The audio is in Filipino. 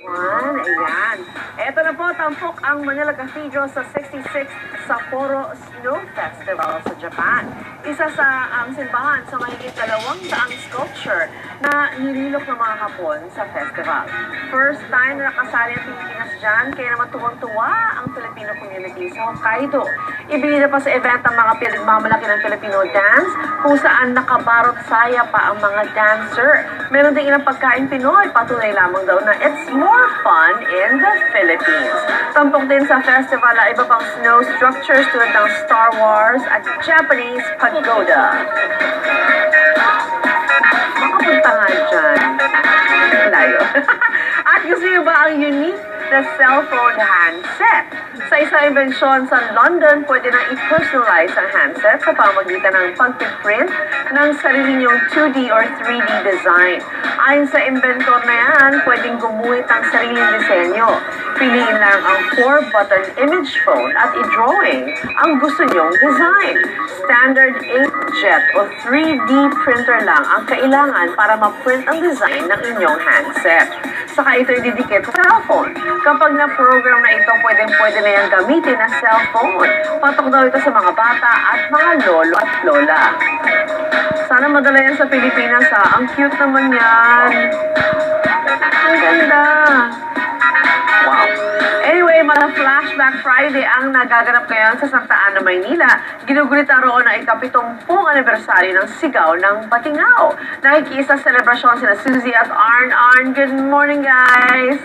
Ayan. Eto na po, tampok ang Manila Cathedral sa 66th Sapporo Snow Festival sa Japan. Isa sa simbahan sa mahigit 200 sculpture na nililok ng mga Hapon sa festival. First time na nakasali ang Pilipinas dyan, kaya naman tuwang-tuwa ang Filipino community sa Hokkaido. Ibinida pa sa event ang mga pinagmamalaki ng Filipino dance, kung saan nakabarot saya pa ang mga dancer. Meron din ilang pagkain Pinoy, patunay lamang daw na it's more fun in the Philippines. Tampok din sa festival ang iba pang snow structures tulad ng Star Wars at Japanese pagoda. Makapunta nga dyan. Layo. At gusto niyo ba ang unique na cellphone handset? Sa isang imbensyon sa London, pwede nang i-personalize ang handset sa pamagitan ng pag-print ng sarili niyong 2D or 3D design. Ayon sa inventor na yan, pwedeng gumuhit ang sariling disenyo. Piliin lang ang 4-button image phone at i-drawing ang gusto niyong design. Standard inkjet o 3D printer lang ang kailangan para ma-print ang design ng inyong handset. Saka ito ididikit sa cellphone. Kapag na-program na ito, pwede na yung gamitin na cellphone. Patok daw ito sa mga bata at mga lolo at lola. Sana madala yan sa Pilipinas ha. Ang cute naman yan. Ang ganda. Wow. Anyway, mga Flashback Friday ang nagaganap ngayon sa Santa Ana, Maynila. Ginugulita roon ang ika-70 anibersaryo ng Sigaw ng Batingaw. Nakikiisa sa selebrasyon sina Suzy at Arn. Good morning, guys!